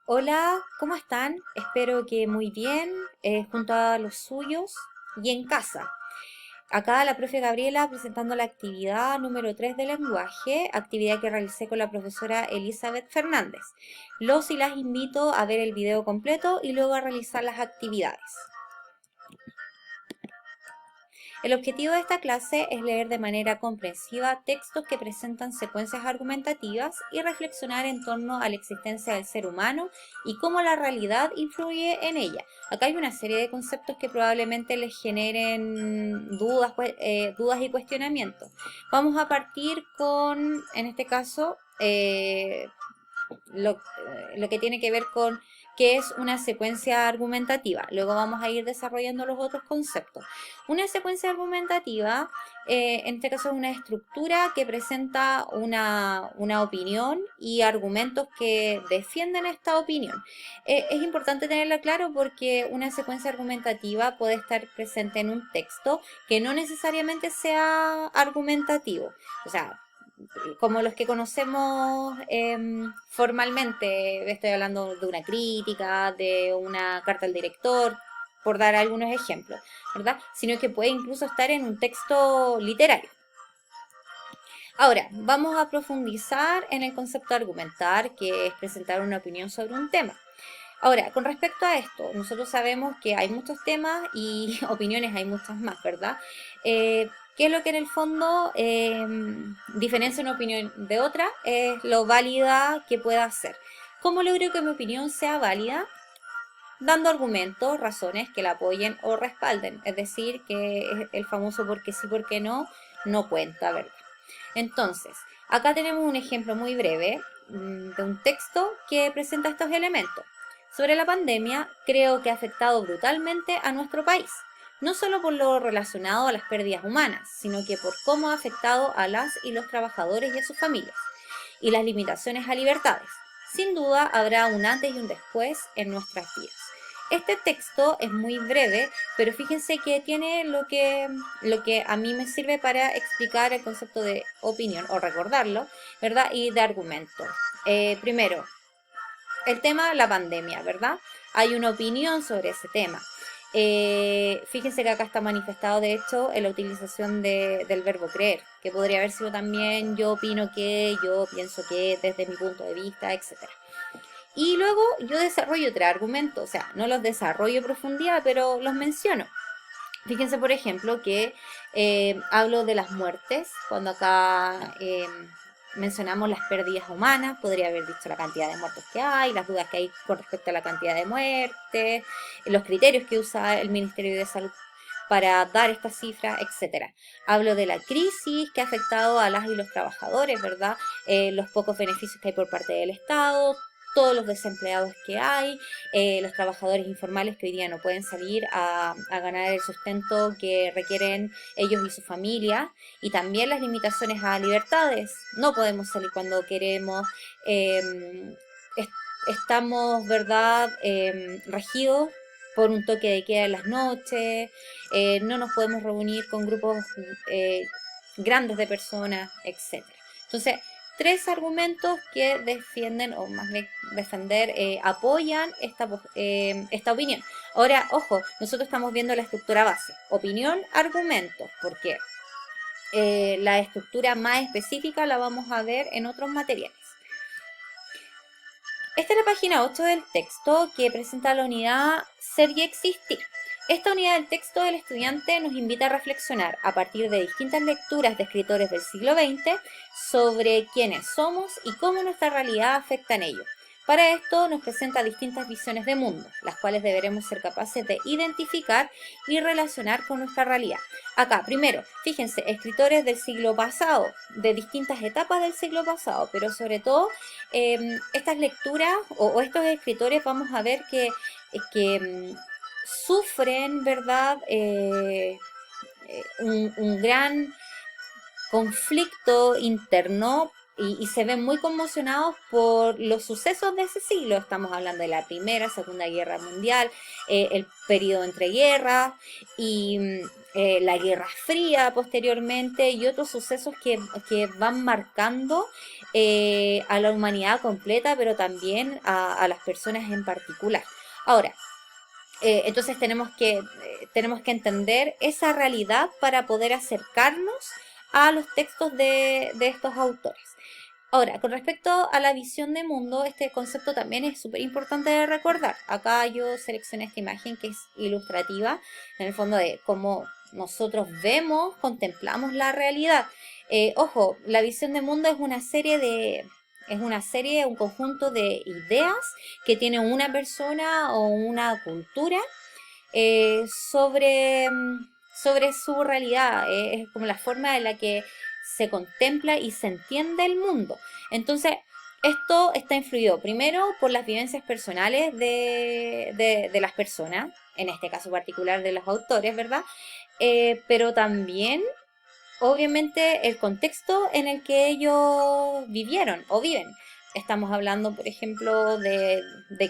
Hola, ¿cómo están? Espero que muy bien, junto a los suyos y en casa. Acá la profe Gabriela presentando la actividad número 3 de lenguaje, actividad que realicé con la profesora Elizabeth Fernández. Los y las invito a ver el video completo y luego a realizar las actividades. El objetivo de esta clase es leer de manera comprensiva textos que presentan secuencias argumentativas y reflexionar en torno a la existencia del ser humano y cómo la realidad influye en ella. Acá hay una serie de conceptos que probablemente les generen dudas y cuestionamientos. Vamos a partir con, en este caso, lo que tiene que ver con qué es una secuencia argumentativa. Luego vamos a ir desarrollando los otros conceptos. Una secuencia argumentativa, en este caso es una estructura que presenta una opinión y argumentos que defienden esta opinión. Es importante tenerlo claro porque una secuencia argumentativa puede estar presente en un texto que no necesariamente sea argumentativo. O sea, como los que conocemos formalmente, estoy hablando de una crítica, de una carta al director, por dar algunos ejemplos, ¿verdad? Sino que puede incluso estar en un texto literario. Ahora, vamos a profundizar en el concepto de argumentar, que es presentar una opinión sobre un tema. Ahora, con respecto a esto, nosotros sabemos que hay muchos temas y opiniones hay muchas más, ¿verdad? ¿Qué es lo que en el fondo diferencia una opinión de otra? Es lo válida que pueda ser. ¿Cómo logro que mi opinión sea válida? Dando argumentos, razones que la apoyen o respalden. Es decir, que el famoso porque sí, porque no, no cuenta, ¿verdad? Entonces, acá tenemos un ejemplo muy breve de un texto que presenta estos elementos. Sobre la pandemia, creo que ha afectado brutalmente a nuestro país, no solo por lo relacionado a las pérdidas humanas, sino que por cómo ha afectado a las y los trabajadores y a sus familias, y las limitaciones a libertades. Sin duda habrá un antes y un después en nuestras vidas. Este texto es muy breve, pero fíjense que tiene lo que a mí me sirve para explicar el concepto de opinión o recordarlo, ¿verdad? Y de argumento. Primero, el tema, la pandemia, ¿verdad? Hay una opinión sobre ese tema. Fíjense que acá está manifestado, de hecho, en la utilización del verbo creer, que podría haber sido también yo opino que, yo pienso que, desde mi punto de vista, etcétera. Y luego yo desarrollo tres argumentos, o sea, no los desarrollo en profundidad, pero los menciono. Fíjense, por ejemplo, que hablo de las muertes, cuando acá mencionamos las pérdidas humanas, podría haber dicho la cantidad de muertos que hay, las dudas que hay con respecto a la cantidad de muertes, los criterios que usa el Ministerio de Salud para dar estas cifras, etcétera. Hablo de la crisis que ha afectado a las y los trabajadores, ¿verdad? Los pocos beneficios que hay por parte del Estado, todos los desempleados que hay, los trabajadores informales que hoy día no pueden salir a ganar el sustento que requieren ellos y su familia, y también las limitaciones a libertades. No podemos salir cuando queremos, est estamos, ¿verdad?, regidos por un toque de queda en las noches, no nos podemos reunir con grupos grandes de personas, etcétera. Entonces, tres argumentos que defienden, o más bien defender, apoyan esta opinión. Ahora, ojo, nosotros estamos viendo la estructura base, opinión, argumentos, porque la estructura más específica la vamos a ver en otros materiales. Esta es la página 8 del texto que presenta la unidad Ser y Existir. Esta unidad del texto del estudiante nos invita a reflexionar a partir de distintas lecturas de escritores del siglo XX sobre quiénes somos y cómo nuestra realidad afecta en ello. Para esto nos presenta distintas visiones de mundo, las cuales deberemos ser capaces de identificar y relacionar con nuestra realidad. Acá, primero, fíjense, escritores del siglo pasado, de distintas etapas del siglo pasado, pero sobre todo estas lecturas o estos escritores vamos a ver que sufren, ¿verdad? Un gran conflicto interno y se ven muy conmocionados por los sucesos de ese siglo. Estamos hablando de la Primera, Segunda Guerra Mundial, el periodo entre guerras y la Guerra Fría posteriormente y otros sucesos que van marcando a la humanidad completa, pero también a las personas en particular. Ahora, entonces tenemos que entender esa realidad para poder acercarnos a los textos de estos autores. Ahora, con respecto a la visión de mundo, este concepto también es súper importante de recordar. Acá yo seleccioné esta imagen que es ilustrativa, en el fondo de cómo nosotros vemos, contemplamos la realidad. Ojo, la visión de mundo es una serie, un conjunto de ideas que tiene una persona o una cultura sobre su realidad. Es como la forma en la que se contempla y se entiende el mundo. Entonces, esto está influido primero por las vivencias personales de las personas, en este caso particular de los autores, ¿verdad? Pero también, obviamente, el contexto en el que ellos vivieron o viven. Estamos hablando, por ejemplo, de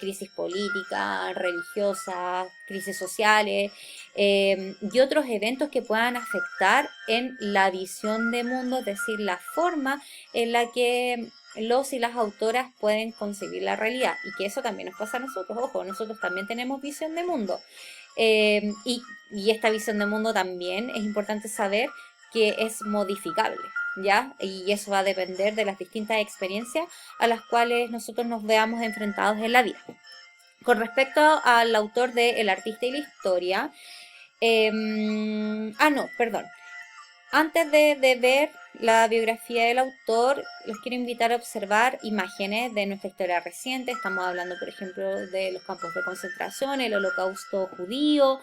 crisis políticas, religiosas, crisis sociales y otros eventos que puedan afectar en la visión de mundo, es decir, la forma en la que los y las autoras pueden concebir la realidad. Y que eso también nos pasa a nosotros. Ojo, nosotros también tenemos visión de mundo. Y esta visión de mundo también es importante saber que es modificable, ¿ya? Y eso va a depender de las distintas experiencias a las cuales nosotros nos veamos enfrentados en la vida. Con respecto al autor de El artista y la historia, no, perdón. Antes de ver la biografía del autor, los quiero invitar a observar imágenes de nuestra historia reciente. Estamos hablando, por ejemplo, de los campos de concentración, el holocausto judío,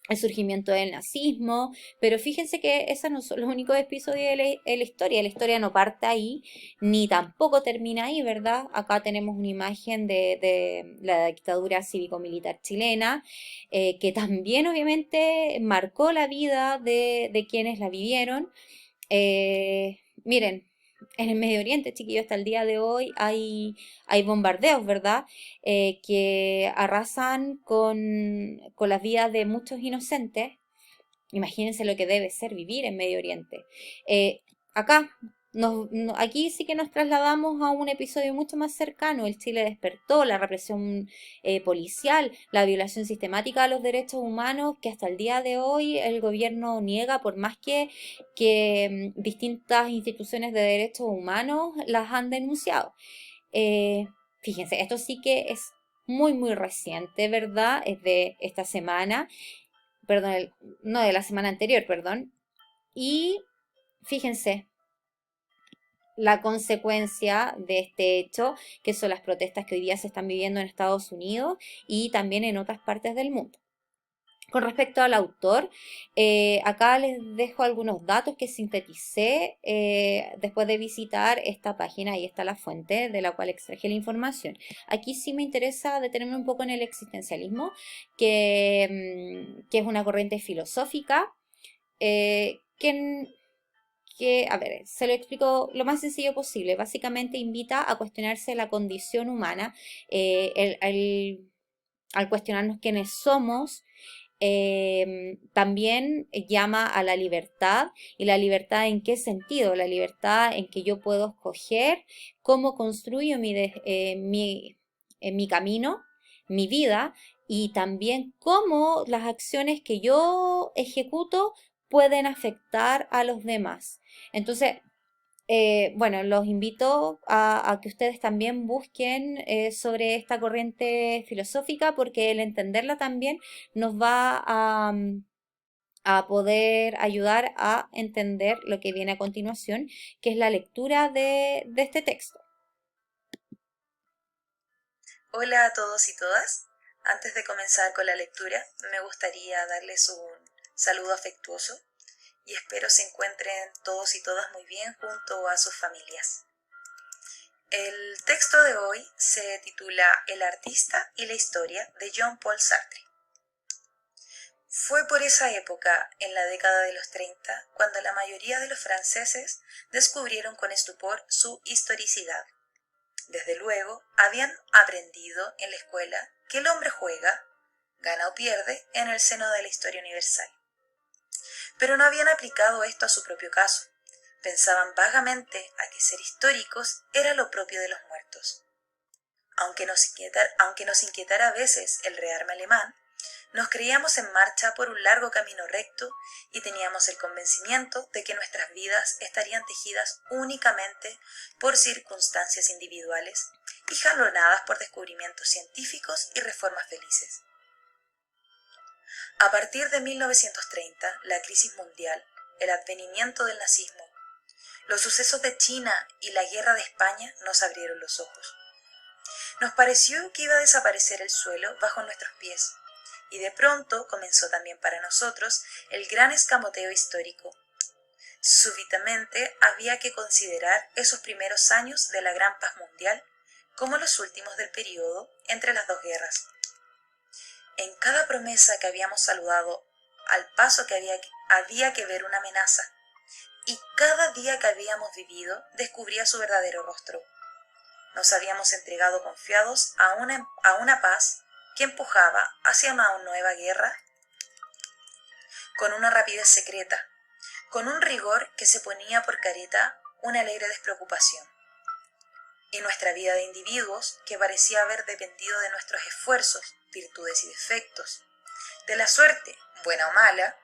el surgimiento del nazismo, pero fíjense que esos no son los únicos episodios de la historia. La historia no parte ahí, ni tampoco termina ahí, ¿verdad? Acá tenemos una imagen de la dictadura cívico-militar chilena, que también obviamente marcó la vida de quienes la vivieron. Miren, en el Medio Oriente, chiquillos, hasta el día de hoy hay bombardeos, ¿verdad? Que arrasan con las vidas de muchos inocentes. Imagínense lo que debe ser vivir en Medio Oriente. Eh, acá, aquí sí que nos trasladamos a un episodio mucho más cercano. El Chile despertó, la represión policial, la violación sistemática de los derechos humanos que hasta el día de hoy el gobierno niega, por más que distintas instituciones de derechos humanos las han denunciado. Eh, fíjense, esto sí que es muy, muy reciente, ¿verdad? Es de esta semana, perdón, no de la semana anterior, perdón. Y fíjense la consecuencia de este hecho, que son las protestas que hoy día se están viviendo en Estados Unidos y también en otras partes del mundo. Con respecto al autor, acá les dejo algunos datos que sinteticé después de visitar esta página. Ahí está la fuente de la cual extraje la información. Aquí sí me interesa detenerme un poco en el existencialismo, que es una corriente filosófica a ver, se lo explico lo más sencillo posible. Básicamente invita a cuestionarse la condición humana, al cuestionarnos quiénes somos. También llama a la libertad. ¿Y la libertad en qué sentido? La libertad en que yo puedo escoger cómo construyo mi camino, mi vida, y también cómo las acciones que yo ejecuto pueden afectar a los demás. Entonces, bueno, los invito a que ustedes también busquen sobre esta corriente filosófica, porque el entenderla también nos va a poder ayudar a entender lo que viene a continuación, que es la lectura de este texto. Hola a todos y todas. Antes de comenzar con la lectura, me gustaría darles un saludo afectuoso y espero se encuentren todos y todas muy bien junto a sus familias. El texto de hoy se titula El artista y la historia de Jean-Paul Sartre. Fue por esa época, en la década de los 30, cuando la mayoría de los franceses descubrieron con estupor su historicidad. Desde luego, habían aprendido en la escuela que el hombre juega, gana o pierde, en el seno de la historia universal. Pero no habían aplicado esto a su propio caso. Pensaban vagamente a que ser históricos era lo propio de los muertos. Aunque nos inquietara a veces el rearme alemán, nos creíamos en marcha por un largo camino recto y teníamos el convencimiento de que nuestras vidas estarían tejidas únicamente por circunstancias individuales y jalonadas por descubrimientos científicos y reformas felices. A partir de 1930, la crisis mundial, el advenimiento del nazismo, los sucesos de China y la guerra de España nos abrieron los ojos. Nos pareció que iba a desaparecer el suelo bajo nuestros pies, y de pronto comenzó también para nosotros el gran escamoteo histórico. Súbitamente había que considerar esos primeros años de la gran paz mundial como los últimos del período entre las dos guerras. En cada promesa que habíamos saludado, al paso que había que ver una amenaza, y cada día que habíamos vivido descubría su verdadero rostro. Nos habíamos entregado confiados a una paz que empujaba hacia una nueva guerra con una rapidez secreta, con un rigor que se ponía por careta una alegre despreocupación. Y nuestra vida de individuos, que parecía haber dependido de nuestros esfuerzos, virtudes y defectos, de la suerte, buena o mala,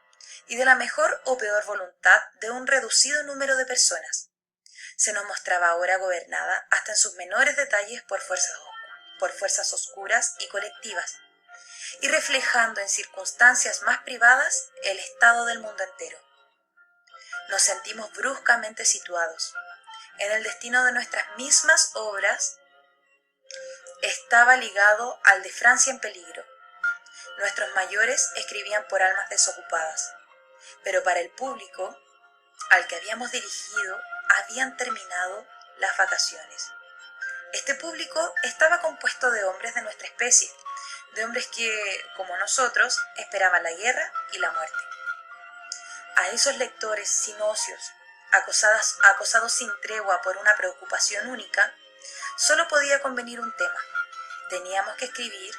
y de la mejor o peor voluntad de un reducido número de personas, se nos mostraba ahora gobernada hasta en sus menores detalles por fuerzas oscuras y colectivas, y reflejando en circunstancias más privadas el estado del mundo entero. Nos sentimos bruscamente situados. En el destino de nuestras mismas obras estaba ligado al de Francia en peligro. Nuestros mayores escribían por almas desocupadas, pero para el público al que habíamos dirigido habían terminado las vacaciones. Este público estaba compuesto de hombres de nuestra especie, de hombres que, como nosotros, esperaban la guerra y la muerte. A esos lectores sin ocios, acosados sin tregua por una preocupación única, solo podía convenir un tema. Teníamos que escribir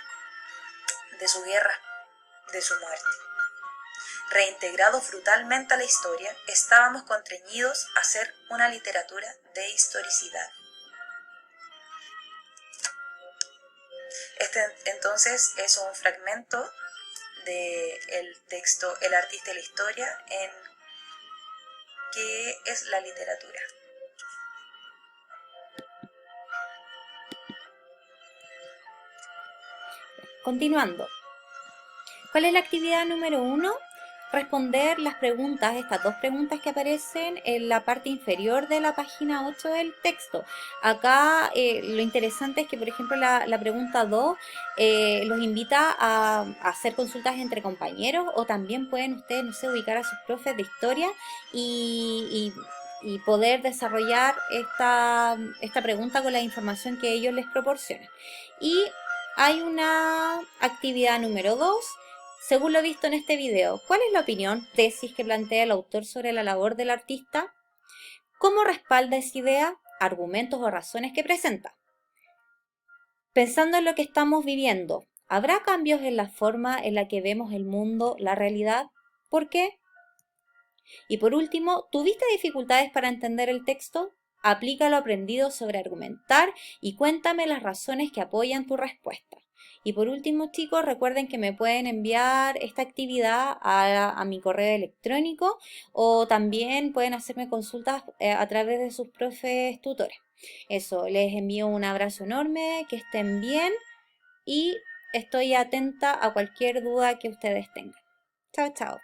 de su guerra, de su muerte. Reintegrados brutalmente a la historia, estábamos constreñidos a hacer una literatura de historicidad. Este entonces es un fragmento del texto El artista y la historia en ¿Qué es la literatura? Continuando. ¿Cuál es la actividad número 1? Responder las preguntas, estas dos preguntas que aparecen en la parte inferior de la página 8 del texto. Acá lo interesante es que, por ejemplo, la pregunta 2 los invita a hacer consultas entre compañeros, o también pueden ustedes, no sé, ubicar a sus profes de historia y poder desarrollar esta pregunta con la información que ellos les proporcionan. Y hay una actividad número 2. Según lo visto en este video, ¿cuál es la opinión, tesis que plantea el autor sobre la labor del artista? ¿Cómo respalda esa idea? Argumentos o razones que presenta. Pensando en lo que estamos viviendo, ¿habrá cambios en la forma en la que vemos el mundo, la realidad? ¿Por qué? Y por último, ¿tuviste dificultades para entender el texto? Aplica lo aprendido sobre argumentar y cuéntame las razones que apoyan tu respuesta. Y por último, chicos, recuerden que me pueden enviar esta actividad a mi correo electrónico, o también pueden hacerme consultas a través de sus profes tutores. Eso, les envío un abrazo enorme, que estén bien y estoy atenta a cualquier duda que ustedes tengan. Chao, chao.